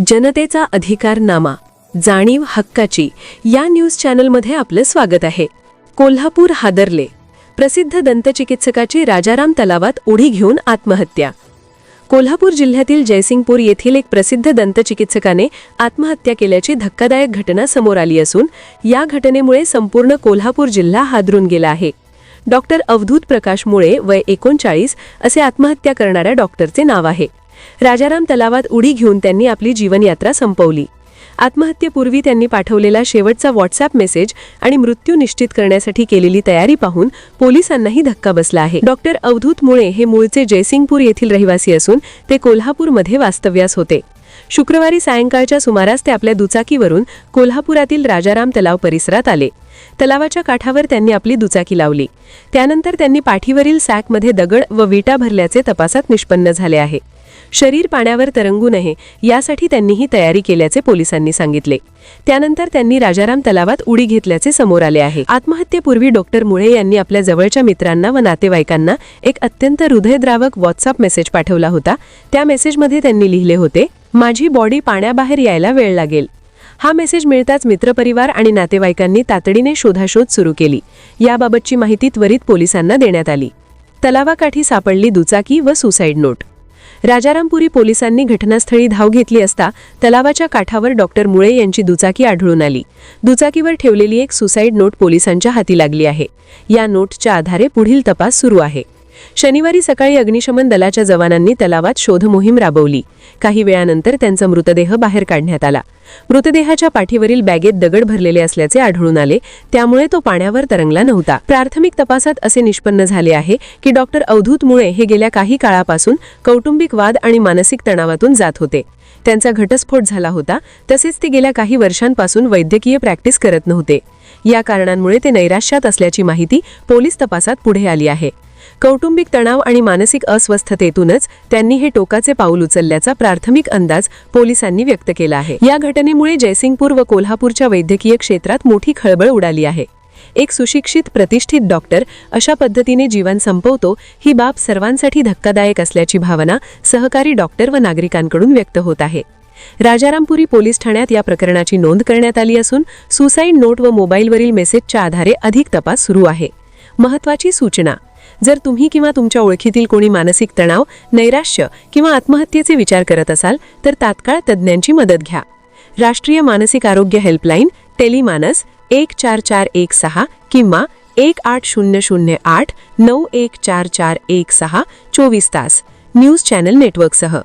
जनतेचा अधिकारनामा, जाणीव हक्काची या न्यूज चॅनलमध्ये आपलं स्वागत आहे. कोल्हापूर हादरले. प्रसिद्ध दंतचिकित्सकाची राजाराम तलावात उडी घेऊन आत्महत्या. कोल्हापूर जिल्ह्यातील जयसिंगपूर येथील एक प्रसिद्ध दंतचिकित्सकाने आत्महत्या केल्याची धक्कादायक घटना समोर आली असून या घटनेमुळे संपूर्ण कोल्हापूर जिल्हा हादरून गेला आहे. डॉक्टर अवधूत प्रकाश मुळे, वय 39 असे आत्महत्या करणाऱ्या डॉक्टरचे नाव आहे. राजाराम तलावात उडी घेऊन त्यांनी आपली जीवनयात्रा संपवली. आत्महत्येपूर्वी त्यांनी पाठवलेला शेवटचा व्हॉट्सअॅप मेसेज आणि मृत्यू निश्चित करण्यासाठी केलेली तयारी पाहून पोलिसांनाही धक्का बसला आहे. डॉक्टर अवधूत मुळे हे मूळचे जयसिंगपूर येथील रहिवासी असून ते कोल्हापूरमध्ये वास्तव्यास होते. शुक्रवारी सायंकाळच्या सुमारास ते आपल्या दुचाकीवरून कोल्हापुरातील राजाराम तलाव परिसरात आले. तलावाच्या काठावर त्यांनी आपली दुचाकी लावली. त्यानंतर त्यांनी पाठीवरील सॅकमध्ये दगड व विटा भरल्याचे तपासात निष्पन्न झाले आहे. शरीर पाण्यावर तरंगू नये यासाठी त्यांनी ही तयारी केल्याचे पोलिसांनी सांगितले. त्यानंतर त्यांनी राजाराम तलावात उडी घेतल्याचे समोर आले आहे. आत्महत्येपूर्वी डॉक्टर मुळे यांनी आपल्या जवळच्या मित्रांना व नातेवाईकांना एक अत्यंत हृदयद्रावक व्हॉट्सअॅप मेसेज पाठवला होता. त्या मेसेजमध्ये त्यांनी लिहिले होते, माझी बॉडी पाण्याबाहेर यायला वेळ लागेल. हा मेसेज मिळताच मित्रपरिवार आणि नातेवाईकांनी तातडीने शोधाशोध सुरू केली. याबाबतची माहिती त्वरित पोलिसांना देण्यात आली. तलावाकाठी सापडली दुचाकी व सुसाईड नोट. राजारामपुरी पोलिसांनी घटनास्थळी धाव घेतली असता तलावाच्या काठावर डॉक्टर मुळे यांची दुचाकी आढळून आली. दुचाकीवर ठेवलेली एक सुसाईड नोट पोलिसांच्या हाती लागली आहे. या नोटच्या आधारे पुढील तपास सुरू आहे. शनिवारी सकाळी अग्निशमन दलाच्या जवानांनी तलावात शोध मोहीम राबवली. काही वेळानंतर त्यांचा मृतदेह बाहेर काढण्यात आला. मृतदेहाच्या पाठीवरील बॅगेत दगड भरलेले असल्याचे आढळून आले, त्यामुळे तो पाण्यावर तरंगला नव्हता. प्राथमिक तपासात असे निष्पन्न झाले आहे की डॉक्टर अवधूत मुळे हे गेल्या काही काळापासून कौटुंबिक वाद आणि मानसिक तणावातून जात होते. त्यांचा घटस्फोट झाला होता, तसेच ते गेल्या काही वर्षांपासून वैद्यकीय प्रॅक्टिस करत नव्हते. या कारणांमुळे ते नैराश्यात असल्याची माहिती पोलीस तपासात पुढे आली आहे. कौटुंबिक तणाव आणि मानसिक अस्वस्थतेतूनच त्यांनी हे टोकाचे पाऊल उचलल्याचा प्राथमिक अंदाज पोलिसांनी व्यक्त केला आहे. या घटनेमुळे जयसिंगपूर व कोल्हापूरच्या वैद्यकीय क्षेत्रात मोठी खळबळ उडाली आहे. एक सुशिक्षित प्रतिष्ठित डॉक्टर अशा पद्धतीने जीवन संपवतो ही बाब सर्वांसाठी धक्कादायक असल्याची भावना सहकारी डॉक्टर व नागरिकांकडून व्यक्त होत आहे. राजारामपुरी पोलीस ठाण्यात या प्रकरणाची नोंद करण्यात आली असून सुसाईड नोट व मोबाईलवरील मेसेजच्या आधारे अधिक तपास सुरू आहे. महत्त्वाची सूचना: जर तुम्ही किंवा तुमच्या ओळखीतील कोणी मानसिक तणाव, नैराश्य किंवा आत्महत्येचे विचार करत असाल तर तात्काळ तज्ज्ञांची मदत घ्या. राष्ट्रीय मानसिक आरोग्य हेल्पलाईन टेलिमानस 14416 किंवा 18008 914416 24 तास न्यूज चॅनल नेटवर्कसह.